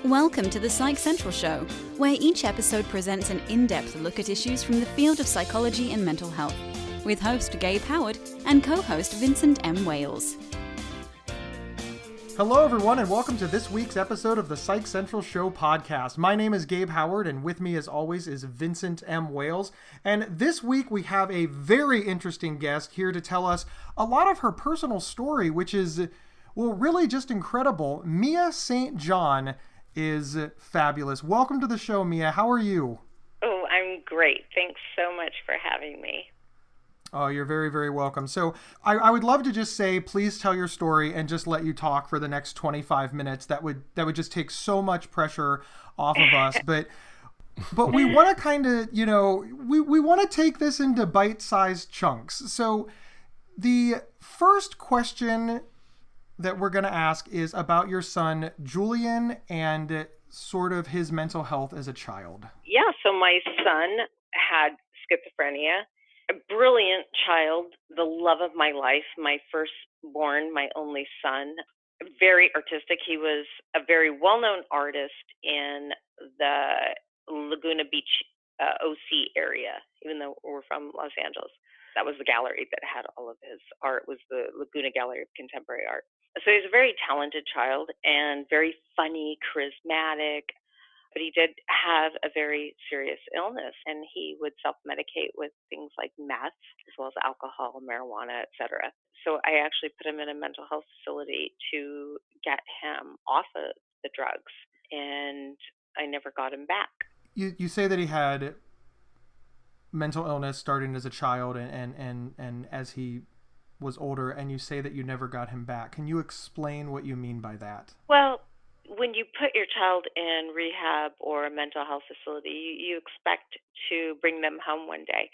Welcome to the Psych Central Show, where each episode presents an in-depth look at issues from the field of psychology and mental health, with host Gabe Howard and co-host Vincent M. Wales. Hello, everyone, and welcome to this week's episode of the Psych Central Show podcast. My name is Gabe Howard, and with me, as always, is Vincent M. Wales. And this week, we have a very interesting guest here to tell us a lot of her personal story, which is, well, really just incredible. Mia St. John is fabulous. Welcome to the show, Mia. How are you? Oh, I'm great. Thanks so much for having me. Oh, you're very, very welcome. So I would love to just say, please tell your story and just let you talk for the next 25 minutes. That would just take so much pressure off of us. But we want to kind of, we want to take this into bite-sized chunks. So the first question that we're going to ask is about your son, Julian, and sort of his mental health as a child. Yeah, so my son had schizophrenia, a brilliant child, the love of my life, my firstborn, my only son, very artistic. He was a very well-known artist in the Laguna Beach, OC area, even though we're from Los Angeles. That was the gallery that had all of his art, was the Laguna Gallery of Contemporary Art. So he's a very talented child and very funny, charismatic, but he did have a very serious illness, and he would self-medicate with things like meth, as well as alcohol, marijuana, etc. So I actually put him in a mental health facility to get him off of the drugs, and I never got him back. You say that he had mental illness starting as a child and as he was older, and you say that you never got him back. Can you explain what you mean by that? Well, when you put your child in rehab or a mental health facility, you expect to bring them home one day.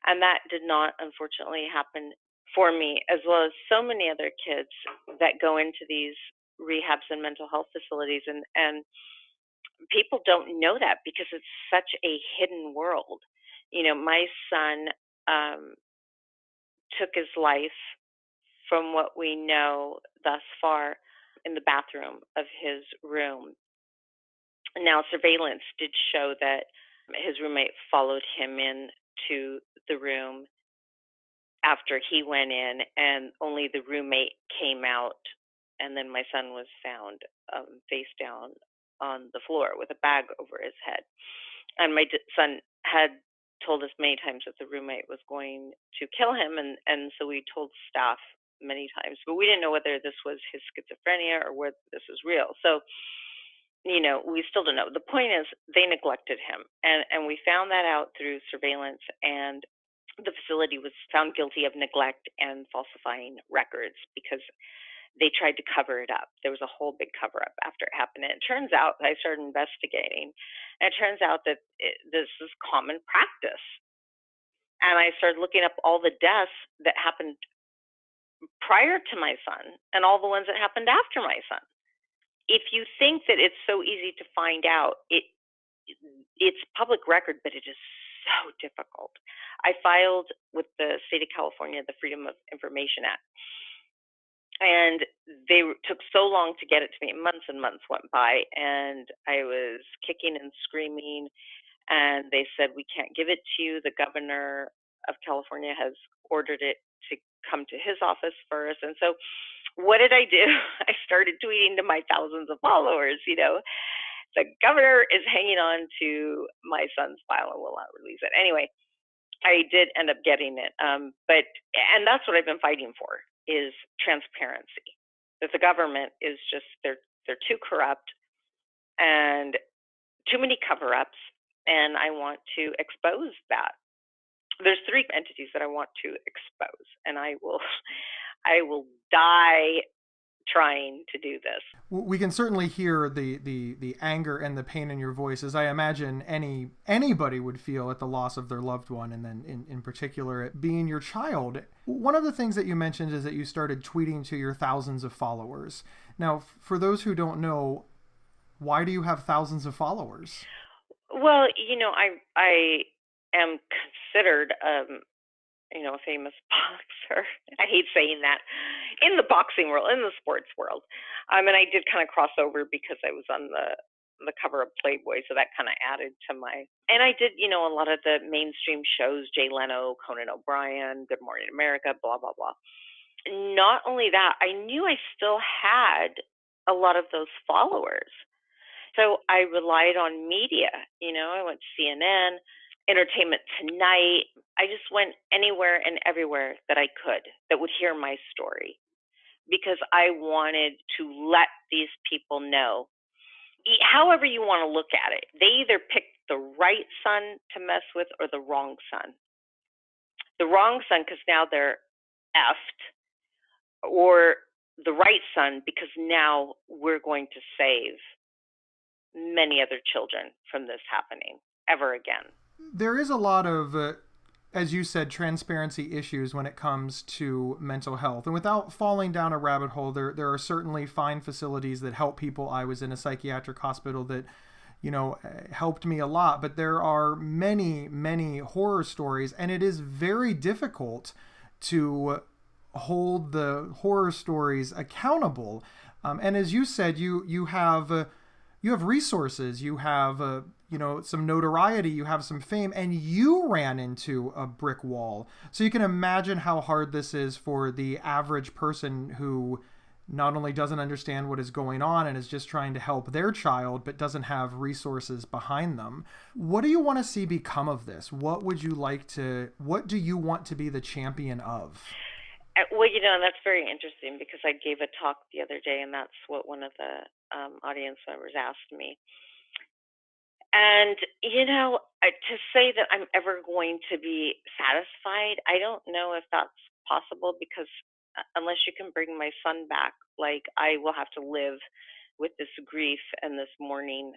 And that did not, unfortunately, happen for me, as well as so many other kids that go into these rehabs and mental health facilities. And people don't know that because it's such a hidden world. My son took his life, from what we know thus far, in the bathroom of his room. Now, surveillance did show that his roommate followed him into the room after he went in, and only the roommate came out, and then my son was found face down on the floor with a bag over his head. And my son had told us many times that the roommate was going to kill him, and so we told staff many times, but we didn't know whether this was his schizophrenia or whether this was real. So, we still don't know. The point is they neglected him, and we found that out through surveillance, and the facility was found guilty of neglect and falsifying records because they tried to cover it up. There was a whole big cover up after it happened. And it turns out, I started investigating, and it turns out that this is common practice. And I started looking up all the deaths that happened prior to my son and all the ones that happened after my son. If you think that it's so easy to find out, it's public record, but it is so difficult. I filed with the state of California, the Freedom of Information Act, and they took so long to get it to me. Months and months went by, and I was kicking and screaming, and they said, we can't give it to you. The governor of California has ordered it to come to his office first. And so what did I do? I started tweeting to my thousands of followers, the governor is hanging on to my son's file and will not release it. Anyway, I did end up getting it. And that's what I've been fighting for, is transparency. That the government is just, they're too corrupt and too many cover-ups, and I want to expose that. There's 3 entities that I want to expose, and I will die trying to do this. We can certainly hear the anger and the pain in your voice, as I imagine anybody would feel at the loss of their loved one, and then in particular it being your child. One of the things that you mentioned is that you started tweeting to your thousands of followers. Now, for those who don't know, why do you have thousands of followers? Well, I am considered a famous boxer. I hate saying that. In the boxing world, in the sports world. And I did kind of cross over because I was on the the cover of Playboy, so that kind of added to my. And I did, a lot of the mainstream shows: Jay Leno, Conan O'Brien, Good Morning America, blah blah blah. Not only that, I knew I still had a lot of those followers, so I relied on media. I went to CNN, Entertainment Tonight. I just went anywhere and everywhere that I could that would hear my story, because I wanted to let these people know, however you want to look at it, they either picked the right son to mess with or the wrong son. The wrong son because now they're effed, or the right son because now we're going to save many other children from this happening ever again. There is a lot of, as you said, transparency issues when it comes to mental health. And without falling down a rabbit hole, there are certainly fine facilities that help people. I was in a psychiatric hospital that, helped me a lot. But there are many, many horror stories, and it is very difficult to hold the horror stories accountable. And as you said, you have resources, you have some notoriety, you have some fame, and you ran into a brick wall. So you can imagine how hard this is for the average person who not only doesn't understand what is going on and is just trying to help their child, but doesn't have resources behind them. What do you want to see become of this? What do you want to be the champion of? Well, and that's very interesting, because I gave a talk the other day, and that's what one of the audience members asked me. And, to say that I'm ever going to be satisfied, I don't know if that's possible, because unless you can bring my son back, I will have to live with this grief and this mourning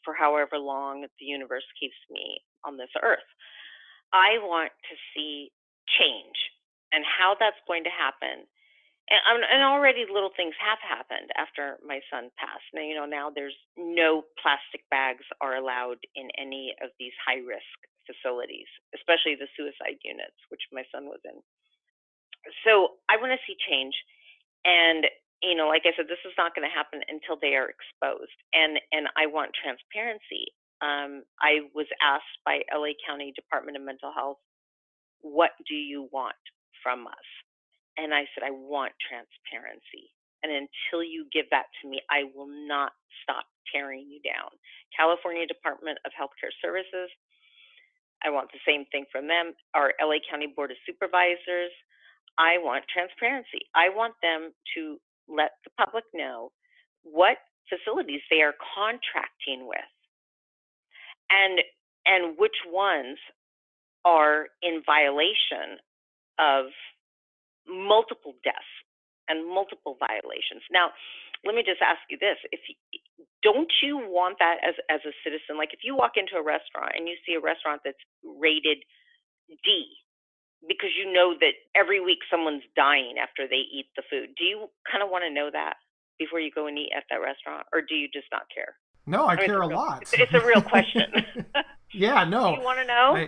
for however long the universe keeps me on this earth. I want to see change, and how that's going to happen. And already little things have happened after my son passed. Now there's no plastic bags are allowed in any of these high-risk facilities, especially the suicide units, which my son was in. So I want to see change. And, like I said, this is not going to happen until they are exposed. And I want transparency. I was asked by LA County Department of Mental Health, what do you want from us? And I said, I want transparency. And until you give that to me, I will not stop tearing you down. California Department of Healthcare Services, I want the same thing from them. Our LA County Board of Supervisors, I want transparency. I want them to let the public know what facilities they are contracting with, and which ones are in violation of multiple deaths and multiple violations. Now, let me just ask you this: don't you want that as a citizen? Like, if you walk into a restaurant and you see a restaurant that's rated D, because you know that every week someone's dying after they eat the food, do you kind of want to know that before you go and eat at that restaurant, or do you just not care? No, I care a lot. It's a real question. Yeah, no. Do you want to know?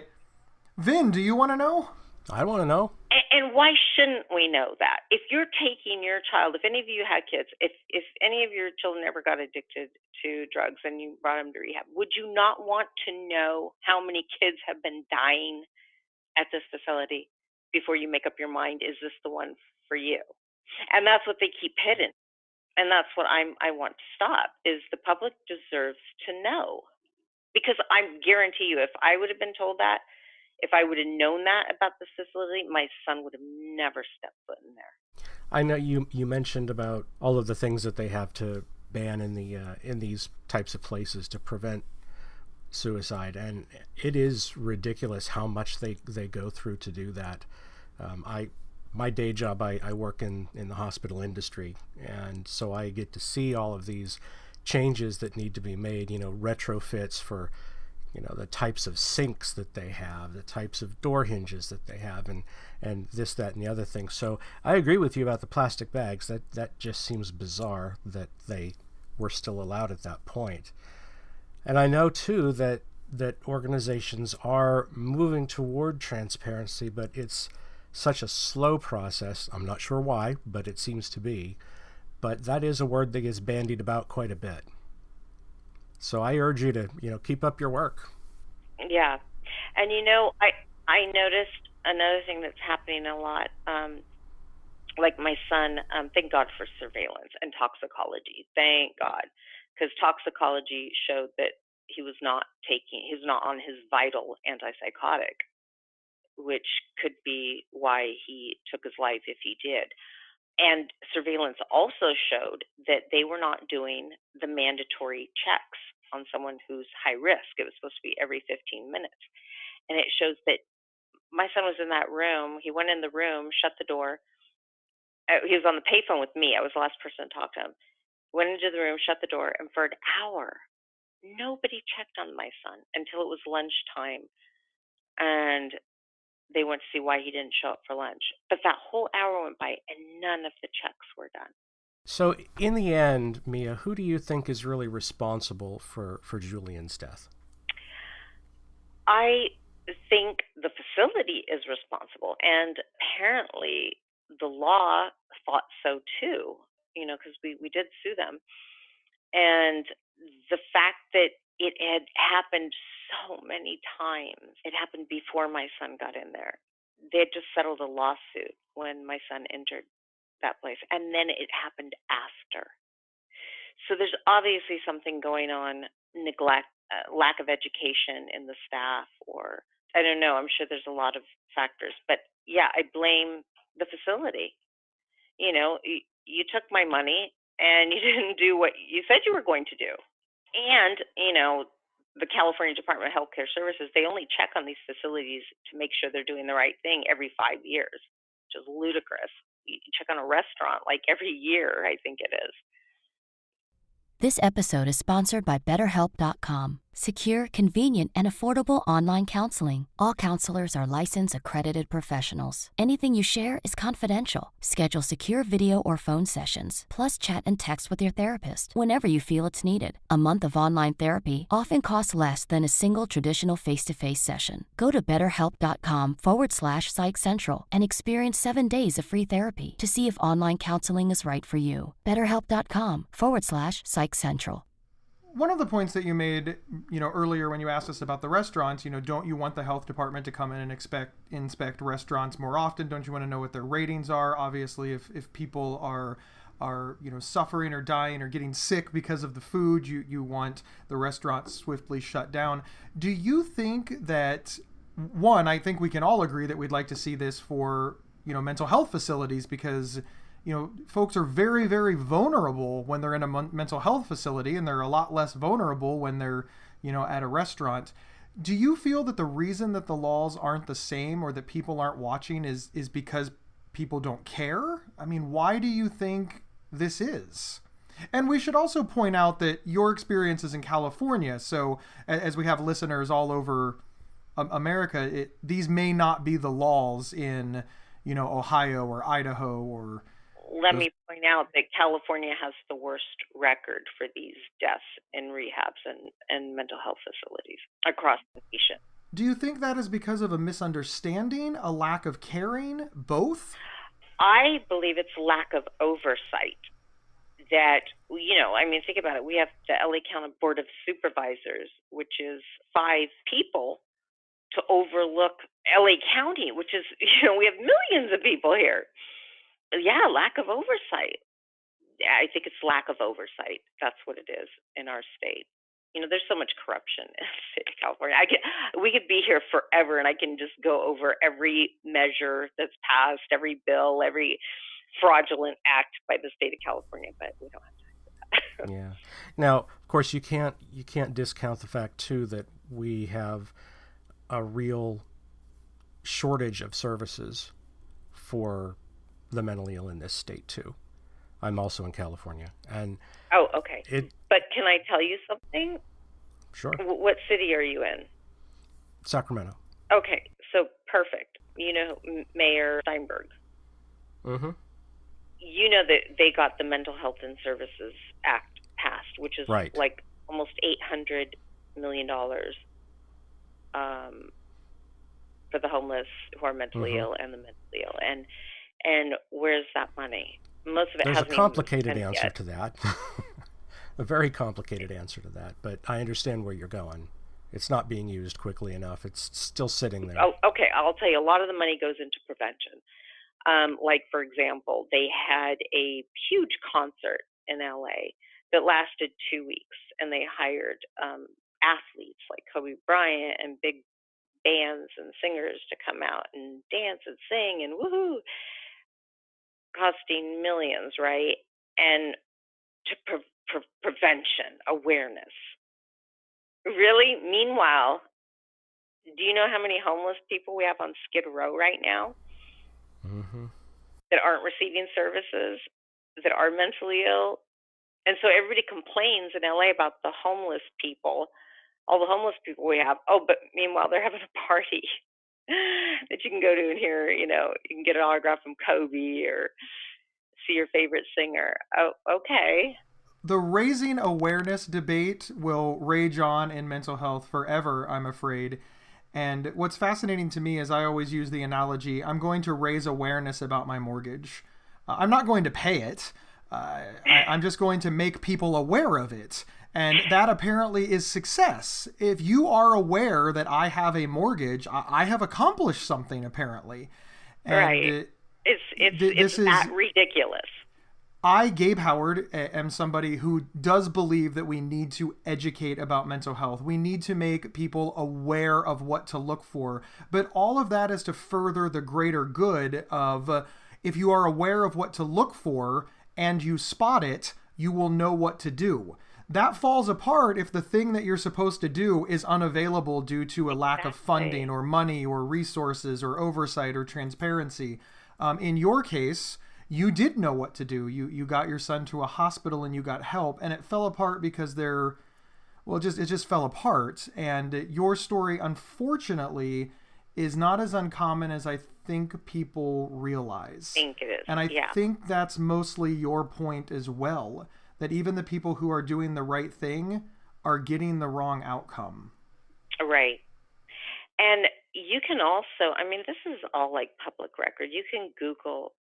Vin, do you want to know? I want to know. And why shouldn't we know that? If you're taking your child, if any of you had kids, if any of your children ever got addicted to drugs and you brought them to rehab, would you not want to know how many kids have been dying at this facility before you make up your mind, is this the one for you? And that's what they keep hidden. And that's what I want to stop, is the public deserves to know. Because I guarantee you, if I would have been told that, if I would have known that about this facility, my son would have never stepped foot in there. I know you mentioned about all of the things that they have to ban in these types of places to prevent suicide, and it is ridiculous how much they go through to do that. My day job, I work in the hospital industry, and so I get to see all of these changes that need to be made, retrofits for the types of sinks that they have, the types of door hinges that they have, and this, that, and the other thing. So I agree with you about the plastic bags. That just seems bizarre that they were still allowed at that point. And I know too that organizations are moving toward transparency, but it's such a slow process. I'm not sure why, but it seems to be. But that is a word that gets bandied about quite a bit. So I urge you to, keep up your work. Yeah. And I noticed another thing that's happening a lot, like my son, thank God for surveillance and toxicology. Thank God. Because toxicology showed that he was not on his vital antipsychotic, which could be why he took his life if he did. And surveillance also showed that they were not doing the mandatory checks on someone who's high risk. It was supposed to be every 15 minutes. And it shows that my son was in that room. He went in the room, shut the door. He was on the payphone with me. I was the last person to talk to him. Went into the room, shut the door, and for an hour, nobody checked on my son until it was lunchtime. And they went to see why he didn't show up for lunch. But that whole hour went by and none of the checks were done. So in the end, Mia, who do you think is really responsible for Julian's death? I think the facility is responsible. And apparently the law thought so too, because we did sue them. And the fact that it had happened so many times, it happened before my son got in there. They had just settled a lawsuit when my son entered that place, and then it happened after. So there's obviously something going on, neglect, lack of education in the staff, or I don't know. I'm sure there's a lot of factors, but yeah, I blame the facility. You took my money and you didn't do what you said you were going to do. And, the California Department of Healthcare Services, they only check on these facilities to make sure they're doing the right thing every 5 years, which is ludicrous. You check on a restaurant like every year, I think it is. This episode is sponsored by BetterHelp.com. Secure, convenient, and affordable online counseling. All counselors are licensed, accredited professionals. Anything you share is confidential. Schedule secure video or phone sessions, plus chat and text with your therapist whenever you feel it's needed. A month of online therapy often costs less than a single traditional face-to-face session. Go to BetterHelp.com/Psych Central and experience 7 days of free therapy to see if online counseling is right for you. BetterHelp.com/Psych Central. One of the points that you made, earlier when you asked us about the restaurants, don't you want the health department to come in and inspect restaurants more often? Don't you want to know what their ratings are? Obviously, if people are suffering or dying or getting sick because of the food, you want the restaurants swiftly shut down. Do you think that, one, I think we can all agree that we'd like to see this for, mental health facilities, because folks are very, very vulnerable when they're in a mental health facility, and they're a lot less vulnerable when they're, at a restaurant. Do you feel that the reason that the laws aren't the same, or that people aren't watching, is because people don't care? I mean, why do you think this is? And we should also point out that your experience is in California. So as we have listeners all over America, these may not be the laws in, Ohio or Idaho or... Let me point out that California has the worst record for these deaths in rehabs and mental health facilities across the nation. Do you think that is because of a misunderstanding, a lack of caring, both? I believe it's lack of oversight. That, think about it. We have the LA County Board of Supervisors, which is 5 people to overlook LA County, which is, we have millions of people here. Yeah, lack of oversight. Yeah, I think it's lack of oversight. That's what it is in our state. There's so much corruption in the state of California. We could be here forever, and I can just go over every measure that's passed, every bill, every fraudulent act by the state of California, but we don't have time for that. Yeah. Now, of course, you can't discount the fact too that we have a real shortage of services for the mentally ill in this state too. I'm also in California, and oh, okay. But can I tell you something? Sure. What city are you in? Sacramento. Okay, so perfect. Mayor Steinberg. Mm-hmm. That they got the Mental Health and Services Act passed, which is right. Like almost $800 million for the homeless who are mentally ill and the mentally ill. And where's that money? Most of it There's hasn't a complicated even been answer yet. to that. a very complicated answer to that, but I understand where you're going. It's not being used quickly enough. It's still sitting there. Oh, okay. I'll tell you, a lot of the money goes into prevention. Like, for example, they had a huge concert in LA that lasted 2 weeks, and they hired athletes like Kobe Bryant and big bands and singers to come out and dance and sing and woohoo, costing millions, right? And to prevention, awareness. Really? Meanwhile, do you know how many homeless people we have on Skid Row right now? Mm-hmm. That aren't receiving services, that are mentally ill? And so everybody complains in LA about the homeless people, all the homeless people we have. Oh, but meanwhile, they're having a party that you can go to and hear, you can get an autograph from Kobe or see your favorite singer. Oh, okay. The raising awareness debate will rage on in mental health forever, I'm afraid. And what's fascinating to me is I always use the analogy, I'm going to raise awareness about my mortgage. I'm not going to pay it. I'm just going to make people aware of it. And that apparently is success. If you are aware that I have a mortgage, I have accomplished something, apparently. And right. It's that ridiculous. I, Gabe Howard, am somebody who does believe that we need to educate about mental health. We need to make people aware of what to look for. But all of that is to further the greater good of if you are aware of what to look for and you spot it, you will know what to do. That falls apart if the thing that you're supposed to do is unavailable due to a lack of funding or money or resources or oversight or transparency. In your case, you did know what to do. You got your son to a hospital and you got help, and it fell apart because it just fell apart. And your story, unfortunately, is not as uncommon as I think people realize. I think it is. And I think that's mostly your point as well, that even the people who are doing the right thing are getting the wrong outcome. Right. And you can also, this is all like public record. You can Google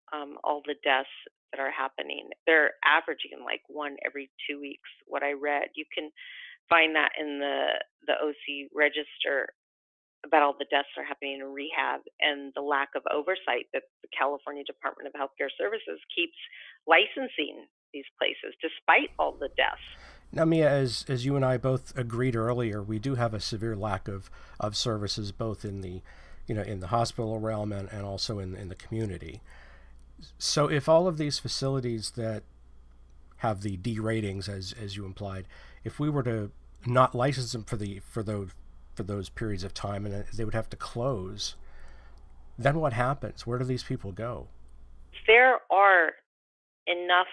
all the deaths that are happening. They're averaging like one every 2 weeks, what I read. You can find that in the OC register about all the deaths that are happening in rehab and the lack of oversight that the California Department of Healthcare Services keeps licensing these places despite all the deaths. Now, Mia, as you and I both agreed earlier, we do have a severe lack of services both in the hospital realm and also in the community. So if all of these facilities that have the D ratings, as you implied, if we were to not license them for those periods of time and they would have to close, then what happens? Where do these people go? There are enough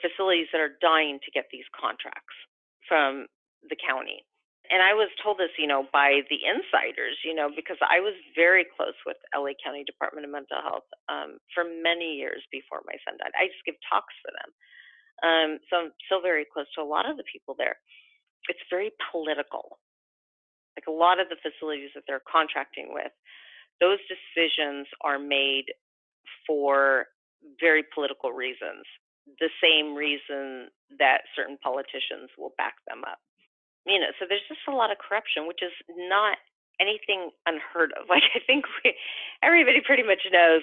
facilities that are dying to get these contracts from the county. And I was told this, by the insiders, because I was very close with LA County Department of Mental Health for many years before my son died. I just give talks for them. So I'm still very close to a lot of the people there. It's very political. Like a lot of the facilities that they're contracting with, those decisions are made for very political reasons. The same reason that certain politicians will back them up. So there's just a lot of corruption, which is not anything unheard of. Like, I think everybody pretty much knows,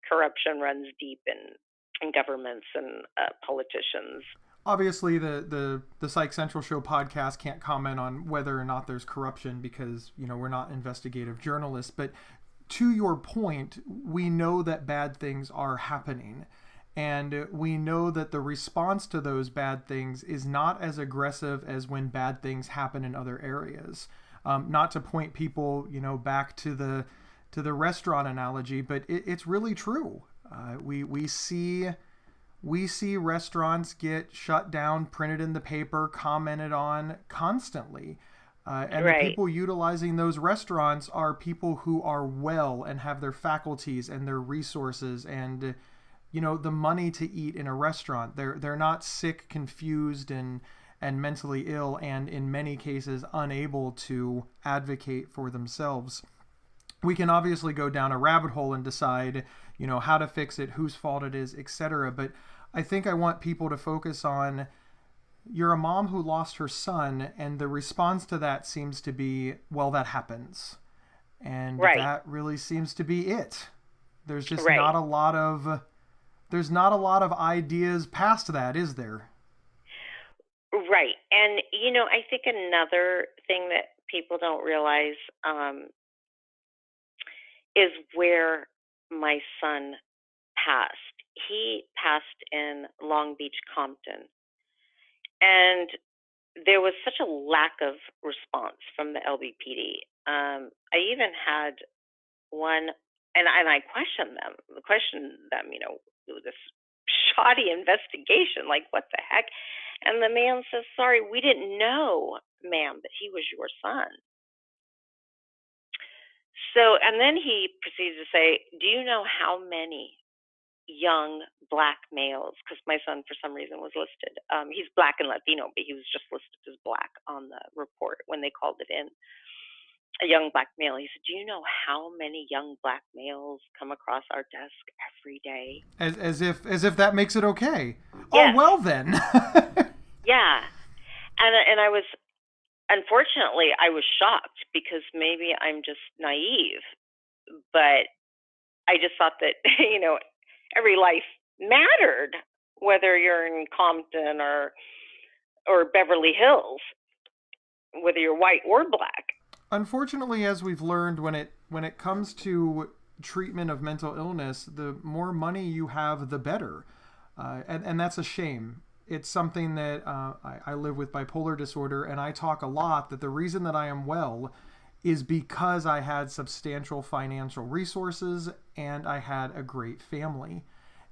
corruption runs deep in governments and politicians. Obviously, the Psych Central Show podcast can't comment on whether or not there's corruption because, we're not investigative journalists. But to your point, we know that bad things are happening. And we know that the response to those bad things is not as aggressive as when bad things happen in other areas. Not to point people, back to the restaurant analogy, but it's really true. We see restaurants get shut down, printed in the paper, commented on constantly. And right. The people utilizing those restaurants are people who are well and have their faculties and their resources and the money to eat in a restaurant. They're not sick, confused, and mentally ill, and in many cases unable to advocate for themselves. We can obviously go down a rabbit hole and decide, how to fix it, whose fault it is, etc. But I think I want people to focus on you're a mom who lost her son, and the response to that seems to be, well, that happens. And Right. that really seems to be it. There's just Right. not a lot of ideas past that, is there? Right. And, I think another thing that people don't realize is where my son passed. He passed in Long Beach, Compton. And there was such a lack of response from the LBPD. I even had one, and I questioned them, this shoddy investigation, like what the heck? And the man says, "Sorry, we didn't know, ma'am, that he was your son." So, and then he proceeds to say, "Do you know how many young black males?" Because my son, for some reason, was listed. He's black and Latino, but he was just listed as black on the report when they called it in. A young black male. He said, "Do you know how many young black males come across our desk every day?" As if that makes it okay. Oh, Yes. well then. Yeah. And I was, unfortunately, I was shocked because maybe I'm just naive, but I just thought that, every life mattered, whether you're in Compton or Beverly Hills, whether you're white or black. Unfortunately, as we've learned, when it comes to treatment of mental illness, the more money you have, the better, and that's a shame. It's something that I live with bipolar disorder, and I talk a lot that the reason that I am well is because I had substantial financial resources and I had a great family.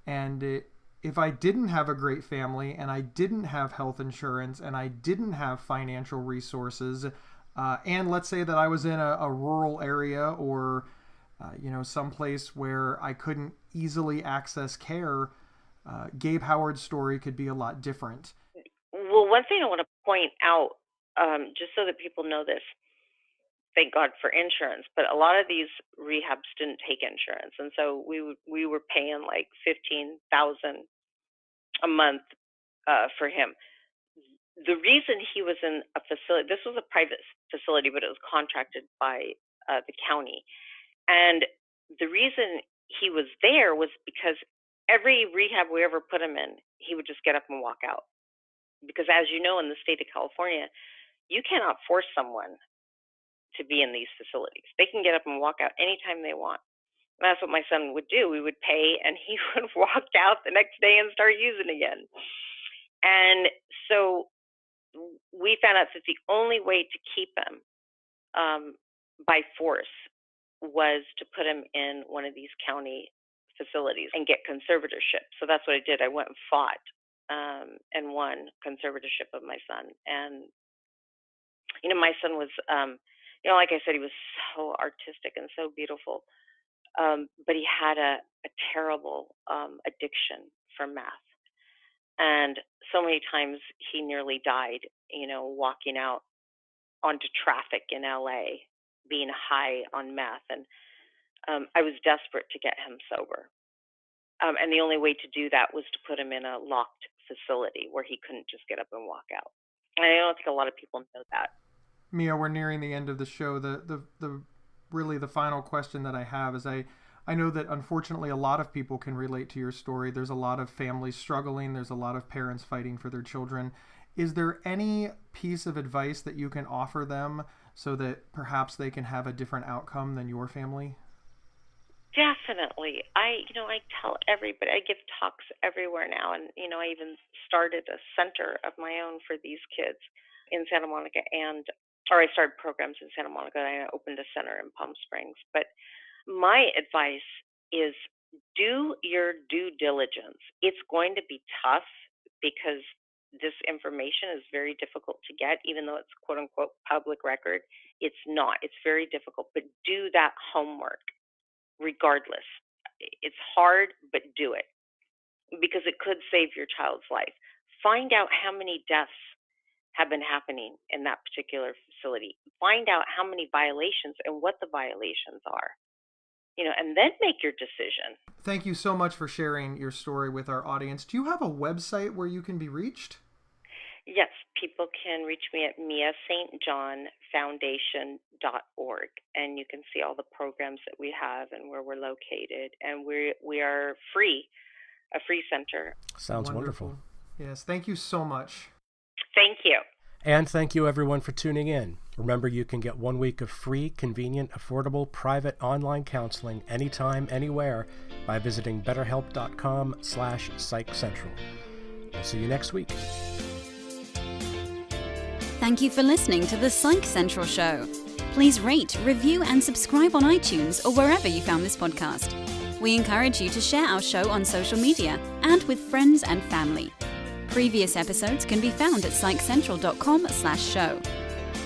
And if I didn't have a great family and I didn't have health insurance and I didn't have financial resources, and let's say that I was in a rural area or someplace where I couldn't easily access care, Gabe Howard's story could be a lot different. Well, one thing I want to point out, just so that people know this, thank God for insurance, but a lot of these rehabs didn't take insurance, and so we were paying like $15,000 a month for him. The reason he was in a facility, this was a private facility, but it was contracted by the county, and the reason he was there was because every rehab we ever put him in, he would just get up and walk out. Because as you know, in the state of California, you cannot force someone to be in these facilities. They can get up and walk out anytime they want. And that's what my son would do. We would pay, and he would walk out the next day and start using again. And so we found out that the only way to keep him by force was to put him in one of these county facilities and get conservatorship. So that's what I did. I went and fought and won conservatorship of my son. And, my son was, like I said, he was so artistic and so beautiful. But he had a terrible addiction for meth. And so many times he nearly died, walking out onto traffic in LA, being high on meth. And I was desperate to get him sober. And the only way to do that was to put him in a locked facility where he couldn't just get up and walk out. And I don't think a lot of people know that. Mia, we're nearing the end of the show. The really the final question that I have is I know that unfortunately a lot of people can relate to your story. There's a lot of families struggling. There's a lot of parents fighting for their children. Is there any piece of advice that you can offer them so that perhaps they can have a different outcome than your family? Definitely. I tell everybody, I give talks everywhere now. And, I even started a center of my own for these kids in Santa Monica or I started programs in Santa Monica and I opened a center in Palm Springs. But my advice is do your due diligence. It's going to be tough because this information is very difficult to get, even though it's quote unquote public record. It's not. It's very difficult, but do that homework regardless. It's hard, but do it because it could save your child's life. Find out how many deaths have been happening in that particular facility. Find out how many violations and what the violations are. And then make your decision. Thank you so much for sharing your story with our audience. Do you have a website where you can be reached? Yes, people can reach me at miastjohnfoundation.org, and you can see all the programs that we have and where we're located. And we are free, a free center. Sounds wonderful. Yes, thank you so much. Thank you. And thank you, everyone, for tuning in. Remember, you can get 1 week of free, convenient, affordable, private online counseling anytime, anywhere by visiting betterhelp.com/psychcentral. We'll see you next week. Thank you for listening to the Psych Central Show. Please rate, review, and subscribe on iTunes or wherever you found this podcast. We encourage you to share our show on social media and with friends and family. Previous episodes can be found at psychcentral.com/show.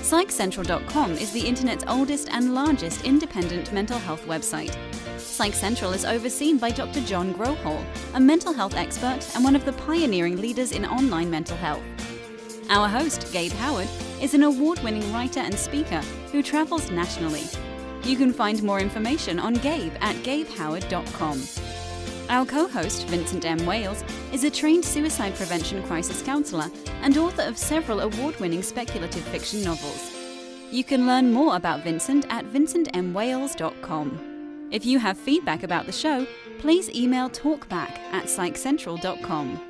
Psychcentral.com is the internet's oldest and largest independent mental health website. Psych Central is overseen by Dr. John Grohol, a mental health expert and one of the pioneering leaders in online mental health. Our host, Gabe Howard, is an award-winning writer and speaker who travels nationally. You can find more information on Gabe at gabehoward.com. Our co-host, Vincent M. Wales, is a trained suicide prevention crisis counselor and author of several award-winning speculative fiction novels. You can learn more about Vincent at vincentmwales.com. If you have feedback about the show, please email talkback@psychcentral.com.